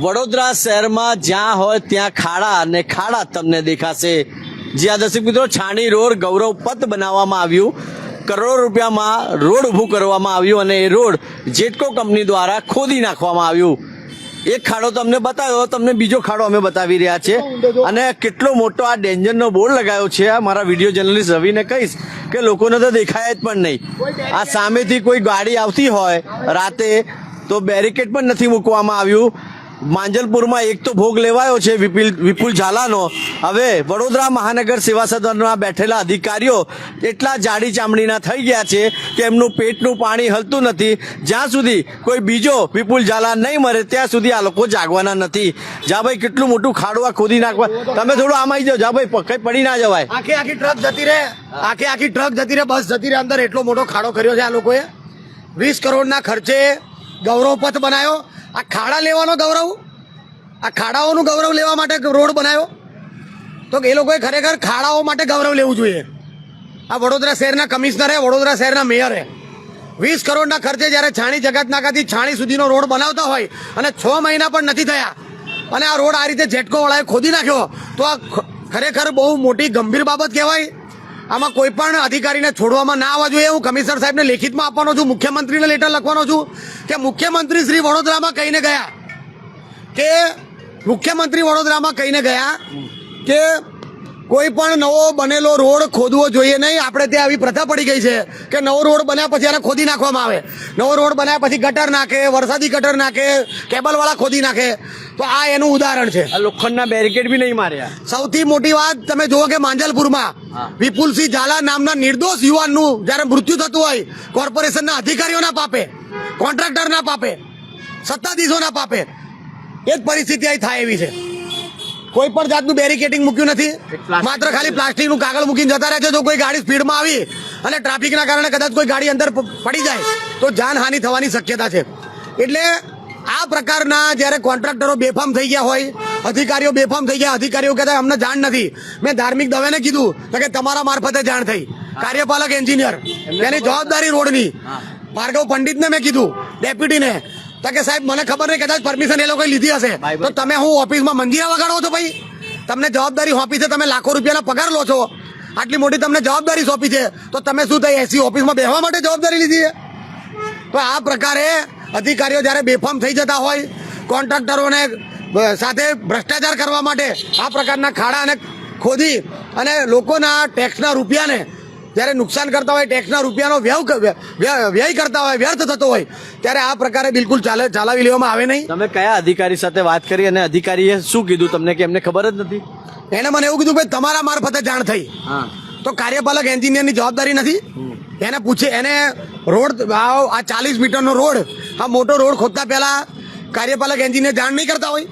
વડોદરા શહેરમાં જ્યાં હોય ત્યાં ખાડા અને ખાડા તમને દેખાશે. જ્યાં દર્શક મિત્રો છાણી રોડ ગૌરવ પથ બનાવવામાં આવ્યું, કરોડો રૂપિયામાં રોડ ઊભું કરવામાં આવ્યું અને એ રોડ જેટકો કંપની દ્વારા ખોદી નાખવામાં આવ્યું. એક ખાડો તમને બતાવ્યો, તમને બીજો ખાડો અમે બતાવી રહ્યા છે. અને કેટલો મોટો આ ડેન્જરનો બોર્ડ લગાવ્યો છે. આ મારા વિડીયો જર્નલિસ્ટ રવિને કહીશ કે લોકોને તો દેખાય જ પણ નહીં. આ સામેથી કોઈ ગાડી આવતી હોય રાતે તો બેરિકેડ પણ નથી મૂકવામાં આવ્યું. માંજલપુરમાં એક તો ભોગ લેવાયો છે વિપુલ ઝાલાનો. હવે વડોદરા મહાનગર સેવા સદનમાં બેઠેલા અધિકારીઓ એટલા જાડી ચામડીના થઈ ગયા છે કે એમનું પેટનું પાણી હલતું નથી. જ્યાં સુધી કોઈ બીજો વિપુલ ઝાલા નહીં મરે ત્યાં સુધી આ લોકો જાગવાના નથી. જા ભાઈ કેટલું મોટું ખાડું આ ખોદી નાખવા. તમે થોડું આમ આવી જાઓ. જા ભાઈ કઈ પડી ના જવાય. આખી ટ્રક જતી રહે, આખી ટ્રક જતી રહે, બસ જતી રહે. અંદર એટલો મોટો ખાડો કર્યો છે આ લોકોએ. 20 કરોડના ખર્ચે ગૌરવ પથ બનાવ્યો. આ ખાડા લેવાનો ગૌરવ, આ ખાડાઓનું ગૌરવ લેવા માટે રોડ બનાવ્યો. તો એ લોકોએ ખરેખર ખાડાઓ માટે ગૌરવ લેવું જોઈએ. આ વડોદરા શહેરના કમિશનરે, વડોદરા શહેરના મેયરે 20 કરોડના ખર્ચે જ્યારે છાણી જગતનાકાથી છાણી સુધીનો રોડ બનાવતા હોય અને 6 મહિના પણ નથી થયા અને આ રોડ આ રીતે જેટકોવાળાએ ખોદી નાખ્યો, તો આ ખરેખર બહુ મોટી ગંભીર બાબત કહેવાય. આમાં કોઈ પણ અધિકારીને છોડવામાં ના આવવા જોઈએ. હું કમિશનર સાહેબને લેખિતમાં આપવાનો છું, મુખ્યમંત્રીને લેટર લખવાનો છું કે મુખ્યમંત્રી શ્રી વડોદરામાં કહીને ગયા કે કોઈ પણ નવો બનેલો રોડ ખોદવો જોઈએ નહીં. આપણે ત્યાં આવી પ્રથા પડી ગઈ છે કે નવો રોડ બન્યા પછી એને ખોદી નાખવામાં આવે. નવો રોડ બન્યા પછી ગટર નાખે, વરસાદી ગટર નાખે, કેબલવાળા ખોદી નાખે. તો આ એનું ઉદાહરણ છે. આ લોખંડના બેરિકેડ બી નહીં માર્યા. સૌથી મોટી વાત તમે જુઓ કે માંજલપુરમાં વિપુલસિંહ ઝાલા નામના નિર્દોષ યુવાનનું જ્યારે મૃત્યુ થતું હોય, કોર્પોરેશનના અધિકારીઓના પાપે, કોન્ટ્રાક્ટરના પાપે, સત્તાધીશોના પાપે, એ જ પરિસ્થિતિ અહીં થાય એવી છે. કોઈ પણ જાતનું બેરિકેડિંગ મૂક્યું નથી. માત્ર ખાલી પ્લાસ્ટિકનું કાગળ મૂકીને જતા રહે છે. જો કોઈ ગાડી સ્પીડમાં આવી અને ટ્રાફિકના કારણે કદાચ કોઈ ગાડી અંદર પડી જાય તો જાનહાનિ થવાની શક્યતા છે. એટલે આ પ્રકારના જ્યારે કોન્ટ્રાક્ટરો બેફામ થઈ ગયા હોય, અધિકારીઓ બેફામ થઈ ગયા, અધિકારીઓ કહેતા અમને જાણ નથી. મેં ધાર્મિક દવેને કીધું કે તમારા મારફતે જાણ થઈ, કાર્યપાલક એન્જિનિયર, તેની જવાબદારી રોડની. ભાર્ગવ પંડિતને મેં કીધું, ડેપ્યુટીને, કે સાહેબ મને ખબર નહીં, કદાચ પરમિશન એ લોકોએ લીધી હશે તો તમે હું ઓફિસમાં મંજીરા વગાડો છો? ભાઈ તમને જવાબદારી સોંપી છે, તમે લાખો રૂપિયાના પગાર લો છો, આટલી મોટી તમને જવાબદારી સોંપી છે તો તમે શું થઈ એસી ઓફિસમાં બેસવા માટે જવાબદારી લીધી છે? તો આ પ્રકારે અધિકારીઓ જ્યારે બેફામ થઈ જતા હોય, કોન્ટ્રાક્ટરોને સાથે ભ્રષ્ટાચાર કરવા માટે આ પ્રકારના ખાડાને ખોદી અને લોકોના ટેક્સના રૂપિયાને જ્યારે નુકસાન કરતા હોય, ટેક્સના રૂપિયાનો વ્યય કરતા હોય, વ્યર્થ થતો હોય, ત્યારે આ પ્રકારે બિલકુલ ચલાવી લેવામાં આવે નહીં. તમે કયા અધિકારી સાથે વાત કરી અને અધિકારીએ શું કીધું તમને કે એમને ખબર જ નથી? એને મને એવું કીધું કે તમારા મારફતે જાણ થઈ. તો કાર્યપાલક એન્જિનિયરની જવાબદારી નથી? એને પૂછે, એને રોડ આ 40 મીટરનો રોડ, આ મોટો રોડ ખોદતા પહેલા કાર્યપાલક એન્જિનિયર જાણ નહીં કરતા હોય?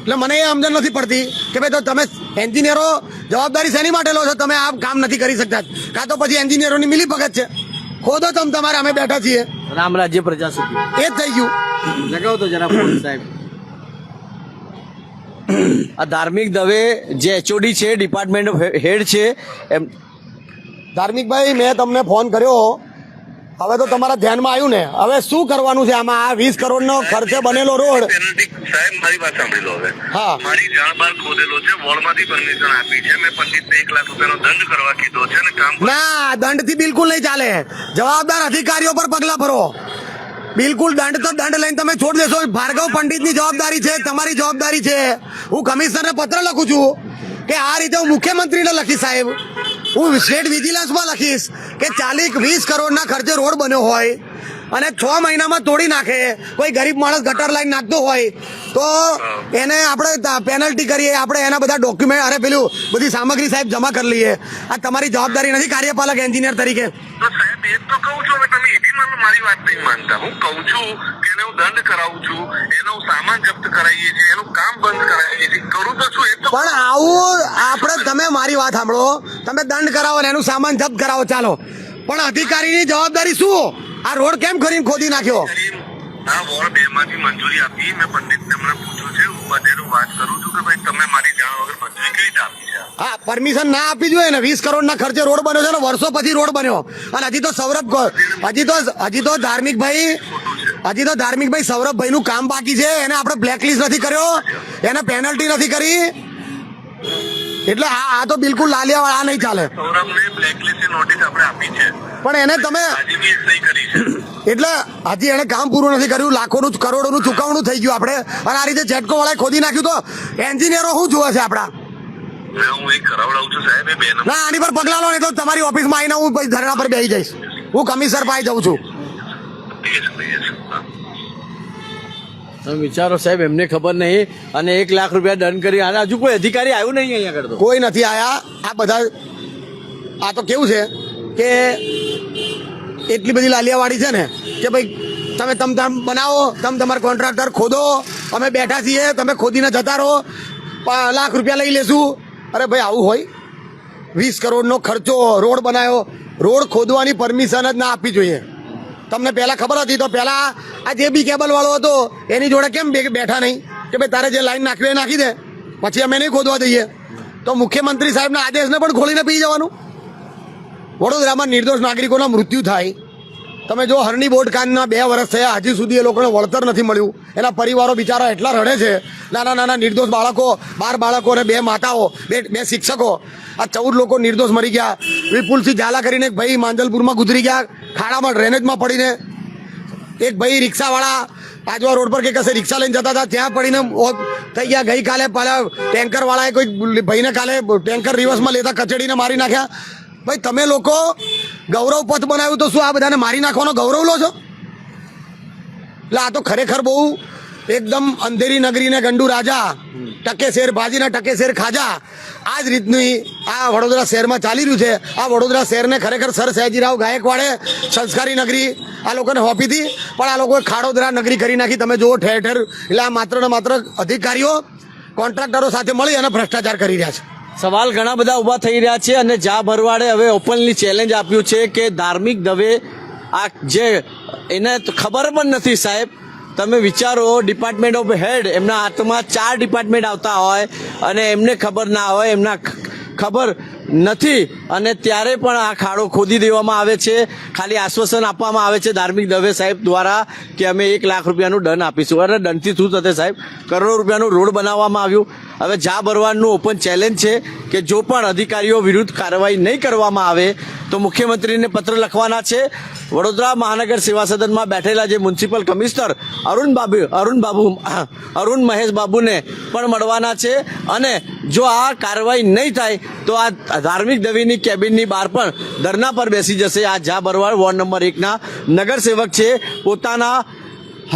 એટલે મને એ સમજણ નથી પડતી કે ભાઈ તો તમે એન્જિનિયરો જવાબદારી શેની માટે લો છો? તમે આ કામ નથી કરી શકતા, કાં તો પછી એન્જિનિયરોની મિલીભગત છે. ખોદો તમે તમારે, અમે બેઠા છીએ. રામ રાજ્ય પ્રજા સુધી એ જ થઈ ગયું. લગાવો તો જરા ફોન સાહેબ. આ ધાર્મિક દવે જે એચઓડી છે, ડિપાર્ટમેન્ટ હેડ છે, એમ. ધાર્મિકભાઈ, મેં તમને ફોન કર્યો, હવે તો તમારા ધ્યાનમાં આવ્યું ને? હવે શું કરવાનું છે આમાં? આ 20 કરોડનો ખર્ચે બનેલો રોડ. સાહેબ મારી વાત સાંભળી લો. હવે હા, મારી જાણ બહાર ખોદેલો છે, વોર્ડમાંથી પરમિશન આપી છે, મેં પંડિતને 1 લાખ રૂપિયાનો દંડ કરવા કીધો છે અને કામ ના, દંડથી બિલકુલ નહીં ચાલે. જવાબદાર અધિકારીઓ પર પગલા ભરો. બિલકુલ દંડ તો દંડ લઈને તમે છોડી દેશો. ભાર્ગવ પંડિતની જવાબદારી છે, તમારી જવાબદારી છે. હું કમિશનરને પત્ર લખું છું કે આ રીતે હું મુખ્યમંત્રીને લખીશ સાહેબ, હું સ્ટેટ વિજિલન્સમાં લખીશ કે 40-20 કરોડના ખર્ચે રોડ બન્યો હોય અને 6 મહિનામાં તોડી નાખે, કોઈ ગરીબ માણસ ગટર લાઈન નાખતો હોય તો એને આપણે પેનલ્ટી કરીએ, આપણે એના બધા ડોક્યુમેન્ટ, અરે પેલું બધી સામગ્રી સાહેબ જમા કરી લઈએ. આ તમારી જવાબદારી નથી કાર્યપાલક એન્જિનિયર તરીકે? તો સાહેબ એ તો કહું છું. હવે તમે એ બી મારી વાત નહીં માનતા. હું કહું છું કે એને હું દંડ કરાવું છું, એનો સામાન જપ્ત કરાવીએ છીએ, એનું કામ બંધ કરાવીએ છીએ, કરું તો છું. એ તો પણ આવું આપણે, તમે મારી વાત સાંભળો, તમે દંડ કરાવો ને એનું સામાન જપ્ત કરાવો, ચાલો, પણ અધિકારીની જવાબદારી શું? આ રોડ કેમ કરીને ખોદી નાખ્યો? આ વોર્ડ 2 માંથી મંજૂરી આપી. મેં પંડિતને હમણાં પૂછ્યું છે, હું બધેનું વાત કરું છું કે ભાઈ તમે મારી જાણ વગર મંજૂરી કેવી રીતે આપી છે? હા, પરમિશન ના આપી જોઈએ ને. 20 કરોડના ખર્ચે રોડ બન્યો છે ને, વર્ષો પછી રોડ બન્યો. અને હજી તો સૌરભ, હજી તો ધાર્મિકભાઈ, હજી તો ધાર્મિકભાઈ સૌરભભાઈ નું કામ બાકી છે, એને આપણે બ્લેકલિસ્ટ નથી કર્યો, એને પેનલ્ટી નથી કરી, એટલે આ તો બિલકુલ લાલિયાવાળા નહીં ચાલે. સૌરભને બ્લેકલિસ્ટ નોટિસ આપણે આપી છે, પણ એને તમે આજે બી સહી કરી છે. એટલે હજી એને કામ પૂરું નથી કર્યું, લાખોનું કરોડોનું ચુકવણું થઈ ગયું આપણે, અને આ રીતે જેટકો વાળાએ ખોદી નાખ્યું. તો એન્જિનિયરો શું જોવે છે આપણા? હું એક કરાવડાવું છું સાહેબ, એ બે નંબર ના, આની પર પગલા લો, નહીં તો તમારી ઓફિસમાં આવીને હું પછી ધરણા પર બેસી જઈશ. હું કમિશનર પાસે જઉં છું. તમે વિચારો સાહેબ, એમને ખબર નહીં અને 1 લાખ રૂપિયા દંડ કરી, અને હજુ કોઈ અધિકારી આવ્યું નહીં અહીંયા કરતો. કોઈ નથી આયા. આ બધા આ તો કેવું છે કે એટલી બધી લાલિયાવાડી છે ને કે ભાઈ તમે બનાવો, તમે તમારા કોન્ટ્રાક્ટર ખોદો, અમે બેઠા છીએ, તમે ખોદીને જતા રહો, 1 લાખ રૂપિયા લઈ લેશું. અરે ભાઈ આવું હોય? 20 કરોડનો ખર્ચો, રોડ બનાવ્યો, રોડ ખોદવાની પરમિશન જ ના આપવી જોઈએ. તમને પહેલા ખબર હતી તો પહેલા આ જે બી કેબલ વાળો હતો એની જોડે કેમ બેઠા નહીં કે ભાઈ તારે જે લાઈન નાખવી એ નાખી દે, પછી અમે નહીં ખોદવા દઈએ? તો મુખ્યમંત્રી સાહેબના આદેશને પણ ખોલીને પી જવાનું. વડોદરામાં નિર્દોષ નાગરિકોના મૃત્યુ થાય. તમે જો હરણી બોટ કાંડના 2 વર્ષ થયા, હજી સુધી એ લોકોને વળતર નથી મળ્યું. એના પરિવારો બિચારા એટલા રડે છે, નાના નાના નિર્દોષ બાળકો, 12 બાળકો અને 2 માતાઓ, 2 શિક્ષકો. આ 14 લોકો નિર્દોષ મરી ગયા. વિપુલસિંહ ઝાલા કરીને એક ભાઈ માંજલપુરમાં ગુજરી ગયા, ખાડામાં ડ્રેનેજમાં પડીને. એક ભાઈ રિક્ષાવાળા આજવા રોડ પર કે કશે રિક્ષા લઈને જતા હતા, ત્યાં પડીને થઈ ગયા. ગઈકાલે પાછા ટેન્કર વાળાએ કોઈ ભાઈને કાલે ટેન્કર રિવર્સમાં લેતા કચડીને મારી નાખ્યા. ભાઈ તમે લોકો ગૌરવ પથ બનાવ્યું તો શું આ બધાને મારી નાખવાનો ગૌરવ લો છો? એટલે આ તો ખરેખર બહુ એકદમ અંધેરી નગરીને ગંડુ રાજા, ટકે શેર ભાજીને ટકે શેર ખાજા, આ જ રીતની આ વડોદરા શહેરમાં ચાલી રહ્યું છે. આ વડોદરા શહેરને ખરેખર સર સયાજીરાવ ગાયકવાડે સંસ્કારી નગરી આ લોકોને હોપી હતી, પણ આ લોકોએ ખાડોદરા નગરી કરી નાખી. તમે જુઓ ઠેર ઠેર. એટલે આ માત્ર ને માત્ર અધિકારીઓ કોન્ટ્રાક્ટરો સાથે મળી અને ભ્રષ્ટાચાર કરી રહ્યા છે. સવાલ ઘણા બધા ઊભા થઈ રહ્યા છે, અને જા ભરવાડે હવે ઓપનલી ચેલેન્જ આપ્યું છે કે ધાર્મિક દવે આ જે એને તો ખબર પણ નથી સાહેબ. તમે વિચારો, ડિપાર્ટમેન્ટ ઓફ હેડ, એમના હાથમાં 4 ડિપાર્ટમેન્ટ આવતા હોય અને એમને ખબર ના હોય, એમના ખબર નથી, અને ત્યારે પણ આ ખાડો ખોદી દેવામાં આવે છે. ખાલી આશ્વાસન આપવામાં આવે છે ધાર્મિક દવે સાહેબ દ્વારા કે અમે 1 લાખ રૂપિયાનું દંડ આપીશું. અરે દંડથી શું થશે સાહેબ? કરોડો રૂપિયાનું રોડ બનાવવામાં આવ્યું. હવે જા ભરવાડનું ઓપન ચેલેન્જ છે કે જો પણ અધિકારીઓ વિરુદ્ધ કાર્યવાહી નહીં કરવામાં આવે તો મુખ્યમંત્રીને પત્ર લખવાના છે. વડોદરા મહાનગર સેવા સદનમાં બેઠેલા જે મ્યુનિસિપલ કમિશનર અરુણ મહેશ બાબુને પણ મળવાના છે, અને જો આ કાર્યવાહી નહીં થાય તો આ ધાર્મિક દવેની કેબિનની બહાર પણ ધરના પર બેસી જશે. આ જા ભરવાડ વોર્ડ નંબર 1ના નગરસેવક છે, પોતાના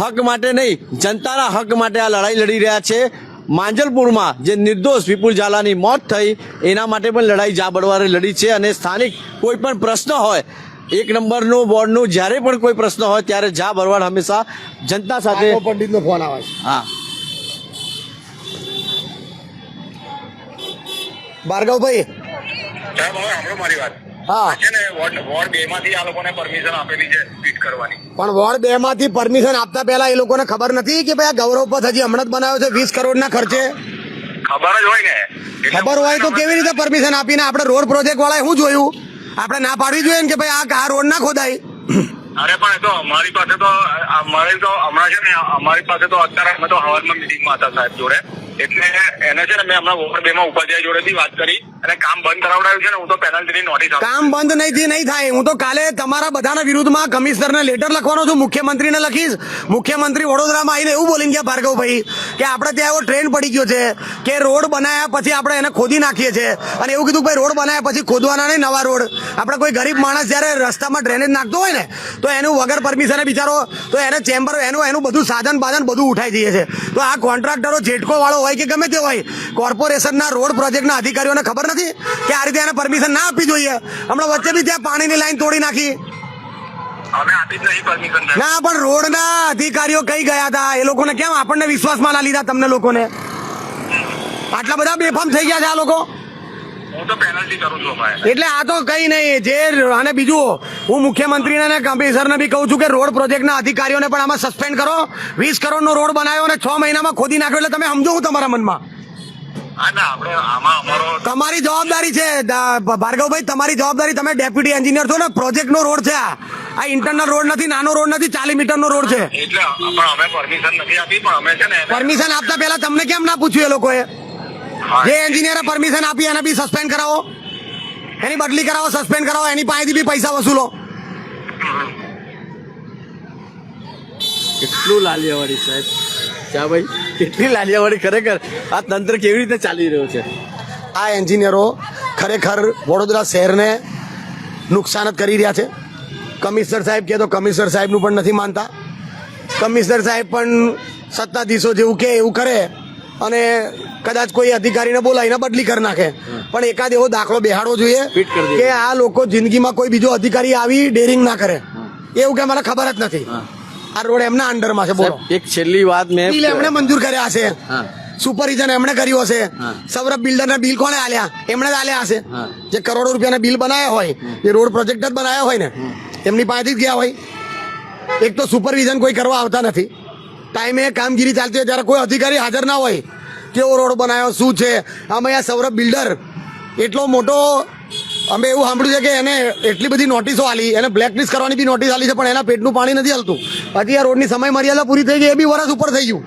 હક માટે નહીં, જનતાના હક માટે આ લડાઈ લડી રહ્યા છે. માંજલપુરમાં જે નિર્દોષ વિપુલ ઝાલાની મોત થઈ એના માટે પણ લડાઈ જા ભરવાડે લડી છે. અને સ્થાનિક કોઈ પણ પ્રશ્ન હોય, 1 નંબરનું વોર્ડનું જ્યારે પણ કોઈ પ્રશ્ન હોય ત્યારે જા ભરવાડ હંમેશા જનતા સાથે. પંડિતનો ફોન આવે છે. હા, ભાર્ગવભાઈ. સાહેબ હવે સાંભળો મારી વાત. હા, છે ને વોર્ડ 2 માંથી આ લોકોને પરમિશન આપેલી છે ફિટ કરવાની. પણ વોર્ડ 2 માંથી પરમિશન આપતા પહેલા એ લોકોને ખબર નથી કે ભાઈ આ ગૌરવ પથ હજી હમણાં જ બનાવ્યો છે 20 કરોડના ખર્ચે? ખબર જ હોય ને. ખબર હોય તો કેવી રીતે પરમિશન આપીને આપણે રોડ પ્રોજેક્ટ વાળાએ શું જોયું? આપણે ના પાડવી જોઈએ ને કે ભાઈ આ રોડ ના ખોદાય. અરે પણ એ તો અમારી પાસે તો અમારી તો હમણાં છે ને અમારી પાસે તો અત્યારે અમે તો હવારમાં મિટિંગમાં હતા સાહેબ જોડે, એટલે એને છે ને મેં હમણાં વોર્ડ 2 માં ઉપાધ્યાય જોડેથી વાત કરી અને કામ બંધ કરાવડાવ્યું છે ને. હું તો પેનલ્ટીની નોટિસ કામ બંધ નહીં થાય. હું તો કાલે તમારા બધાના વિરુદ્ધમાં કમિશનરને લેટર લખવાનો છું, મુખ્યમંત્રીને લખીશ. મુખ્યમંત્રી વડોદરામાં આવીને એવું બોલીને ગયા ભાર્ગવભાઈ કે આપણે ત્યાં એવો ટ્રેન્ડ પડી ગયો છે કે રોડ બનાવ્યા પછી આપણે એને ખોદી નાખીએ છીએ, અને એવું કીધું ભાઈ રોડ બનાવ્યા પછી ખોદવાના નહીં, નવા રોડ. આપણે કોઈ ગરીબ માણસ જ્યારે રસ્તામાં ડ્રેનેજ નાખતો હોય ને તો એનું વગર પરમિશને બિચારો તો એને ચેમ્બર એનું બધું સાધન બધું ઉઠાઈ જઈએ છે. તો આ કોન્ટ્રાક્ટરો જેટકો વાળો હોય કે ગમે તે હોય, કોર્પોરેશનના રોડ પ્રોજેક્ટના અધિકારીઓને ખબર નથી કે આ રીતે એને પરમિશન ના આપવી જોઈએ? હમણાં વચ્ચે બી ત્યાં પાણીની લાઈન તોડી નાખી. અમે આપી જ નહીં પરમિશન. ના, પણ રોડના અધિકારીઓ કઈ ગયા હતા? એ લોકોને કેમ આપણને વિશ્વાસમાં ના લીધા? તમને લોકોને આટલા બધા બેફામ થઈ ગયા છે આ લોકો. હું તો પેનલ્ટી કરું છું અમારે. એટલે આ તો કઈ નહીં. જે અને બીજું હું મુખ્યમંત્રીને અને કમિશનરને બી કહું છું કે રોડ પ્રોજેક્ટના અધિકારીઓને પણ આમાં સસ્પેન્ડ કરો. 20 કરોડનો રોડ બનાવ્યો અને 6 મહિનામાં ખોદી નાખ્યો, એટલે તમે સમજો હું તમારા મનમાં. તમારી જવાબદારી છે ભાર્ગવભાઈ, તમારી જવાબદારી. તમે ડેપ્યુટી એન્જિનિયર છો ને, પ્રોજેક્ટનો રોડ છે આ. આ ઇન્ટરનલ રોડ નથી, નાનો રોડ નથી, 40 મીટરનો રોડ છે. એટલે પણ અમે પરમિશન નથી આપી, પણ અમે છે ને પરમિશન આપતા પહેલા તમને કેમ ના પૂછ્યું એ લોકોએ? હા, જે એન્જિનિયરે પરમિશન આપી એને બી સસ્પેન્ડ કરાવો, એની બદલી કરાવો, સસ્પેન્ડ કરાવો, એની પાસેથી બી પૈસા વસૂલો. કેટલું લાલિયાવાડી સાહેબ, ચા ભાઈ, કેટલી લાલિયાવાડી ખરેખર. આ તંત્ર કેવી રીતે ચાલી રહ્યું છે? આ એન્જિનિયરો ખરેખર વડોદરા શહેરને નુકસાન જ કરી રહ્યા છે. કમિશનર સાહેબ કહે તો કમિશનર સાહેબનું પણ નથી માનતા. કમિશનર સાહેબ પણ સત્તાધીશો જેવું કે એવું કરે અને કદાચ કોઈ અધિકારીને બોલાવીને બદલી કરી નાખે. પણ એકાદ એવો દાખલો બેહાડવો જોઈએ ફિટ કરી દે કે આ લોકો જિંદગીમાં કોઈ બીજો અધિકારી આવી ડેરિંગ ના કરે. એવું કે મને ખબર જ નથી. આ રોડ એમના અંડરમાં છે. બોલો, એક છેલ્લી વાત મેં બિલ એમણે મંજૂર કર્યા હશે, હા સુપરવિઝન એમણે કર્યું હશે, હા. સૌરભ બિલ્ડરના બિલ કોણે આલ્યા? એમણે જ આલ્યા હશે. હા. જે કરોડો રૂપિયાના બિલ બનાવ્યા હોય, જે રોડ પ્રોજેક્ટ જ બનાવ્યા હોય ને, એમની પાસેથી જ ગયા હોય. એક તો સુપરવિઝન કોઈ કરવા આવતા નથી. ટાઈમે કામગીરી ચાલતી હોય ત્યારે કોઈ અધિકારી હાજર ના હોય. કેવો રોડ બનાવ્યો, શું છે? આમાં આ સૌરભ બિલ્ડર એટલો મોટો, અમે એવું સાંભળ્યું છે કે એને એટલી બધી નોટિસો આલી, એને બ્લેકલિસ્ટ કરવાની બી નોટિસ આલી છે, પણ એના પેટનું પાણી નથી હલતું. હજી આ રોડની સમય મર્યાદા પૂરી થઈ ગઈ, એ બી વર્ષ ઉપર થઈ ગયું.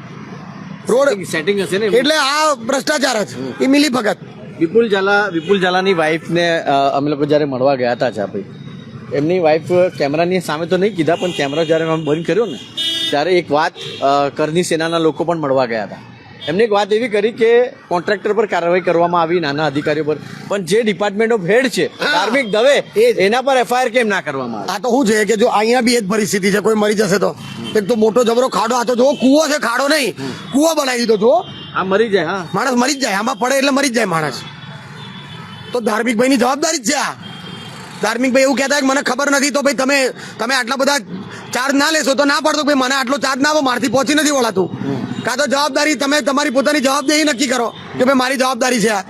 રોડ સેટિંગ હશે ને. એટલે આ ભ્રષ્ટાચાર જ, એ મિલી ભગત. વિપુલ ઝાલાની વાઈફને અમે લોકો જ્યારે મળવા ગયા હતા ચા ભાઈ, એમની વાઈફ કેમેરાની સામે તો નહીં કીધા, પણ કેમેરા જ્યારે અમે બંધ કર્યો ને ત્યારે એક વાત કરની સેનાના લોકો પણ મળવા ગયા હતા. એમને એક વાત એવી કરી કે કોન્ટ્રાક્ટર પર કાર્યવાહી કરવામાં આવી, નાના અધિકારીઓ પર, પણ જે ડિપાર્ટમેન્ટ ઓફ હેડ છે ધાર્મિક દવે, એના પર એફઆઈઆર કેમ ના કરવામાં આવે? આ તો શું છે કે જો અહીંયા બી એ જ પરિસ્થિતિ છે, કોઈ મરી જશે તો એક તો મોટો જબરો ખાડો, આ તો જો કૂવો છે, ખાડો નહીં, કૂવો બનાવી દીધો. જો આ મરી જાય. હા, માણસ મરી જ જાય, આમાં પડે એટલે મરી જ જાય માણસ. તો ધાર્મિકભાઈની જવાબદારી જ છે આ. ધાર્મિકભાઈ એવું કહેતા કે મને ખબર નથી, તો ભાઈ તમે આટલા બધા ચાર્જ ના લેશો તો ના પડતો, ભાઈ મને આટલો ચાર્જ ના આપો, મારથી પહોંચી નથી વળાતું. કાં તો જવાબદારી તમે તમારી પોતાની જવાબદારી નક્કી કરો કે ભાઈ મારી જવાબદારી છે આ.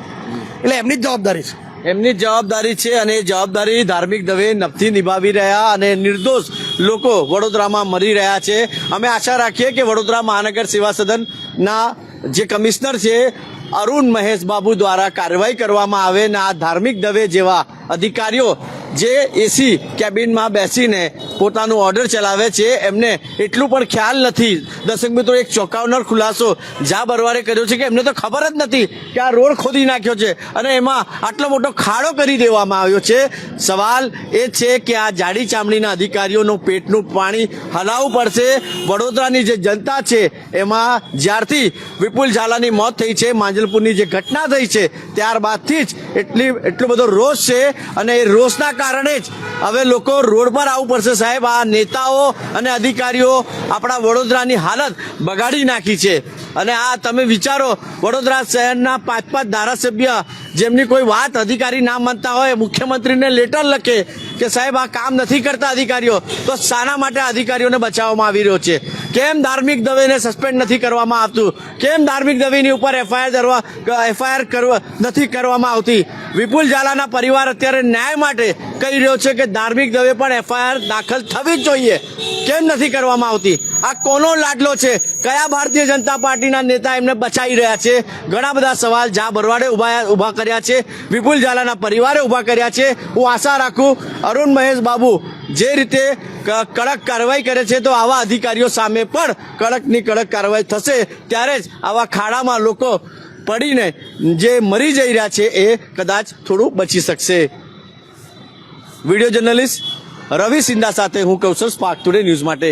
એટલે એમની જ જવાબદારી છે. એમની જ જવાબદારી છે અને એ જવાબદારી ધાર્મિક દવે નભથી નિભાવી રહ્યા અને નિર્દોષ લોકો વડોદરામાં મરી રહ્યા છે. અમે આશા રાખીએ કે વડોદરા મહાનગર સેવા સદનના જે કમિશનર છે અરુણ મહેશ બાબુ દ્વારા કાર્યવાહી કરવામાં આવે ને આ ધાર્મિક દવે જેવા અધિકારીઓ જે એસી કેબિનમાં બેસીને પોતાનું ઓર્ડર ચલાવે છે એમને એટલું પણ ખ્યાલ નથી. દર્શક મિત્રો, એક ચોંકાવનાર ખુલાસો જા બરવાડે કર્યો છે કે એમને તો ખબર જ નથી કે આ રોડ ખોદી નાખ્યો છે અને એમાં આટલો મોટો ખાડો કરી દેવામાં આવ્યો છે. સવાલ એ છે કે આ જાડી ચામડીના અધિકારીઓનું પેટનું પાણી હલાવવું પડશે. વડોદરાની જે જનતા છે એમાં જ્યારથી વિપુલ ઝાલાની મોત થઈ છે, માંજલપુરની જે ઘટના થઈ છે, ત્યારબાદથી જ એટલો બધો રોષ છે અને એ રોષના કારણે જ હવે લોકો રોડ પર આવવું પડશે. સાહેબ, આ નેતાઓ અને અધિકારીઓ આપણા વડોદરાની હાલત બગાડી નાખી છે. અને આ તમે વિચારો, વડોદરા શહેરના 5 ધારાસભ્ય જેમની કોઈ વાત અધિકારી ના માનતા હોય, મુખ્યમંત્રીને લેટર લખે કે સાહેબ આ કામ નથી કરતા અધિકારીઓ, તો શાના માટે અધિકારીઓને બચાવવામાં આવી રહ્યો છે? કેમ ધાર્મિક દવેને સસ્પેન્ડ નથી કરવામાં આવતું? કેમ ધાર્મિક દવેની ઉપર એફઆઈઆર નથી કરવામાં આવતી? વિપુલ ઝાલાના પરિવાર અત્યારે ન્યાય માટે કહી રહ્યો છે કે ધાર્મિક દવે પણ એફઆઈઆર દાખલ થવી જ જોઈએ. કેમ નથી કરવામાં આવતી? આ કોનો લાડલો છે? કયા ભારતીય જનતા પાર્ટીના નેતા એમને બચાવી રહ્યા છે? ઘણા બધા સવાલ જા બરવાડે ઉભા કર્યા છે, વિપુલ ઝાલાના પરિવારે ઉભા કર્યા છે. હું આશા રાખું અરુણ મહેશ બાબુ જે રીતે કડક કાર્યવાહી કરે છે તો આવા અધિકારીઓ સામે પણ કડકની કડક કાર્યવાહી થશે. ત્યારે જ આવા ખાડામાં લોકો પડીને જે મરી જઈ રહ્યા છે એ કદાચ થોડું બચી શકશે. વિડીયો જર્નલિસ્ટ રવિ સિંધા સાથે હું કૌશલ, સ્પાર્ક ટુડે ન્યૂઝ માટે.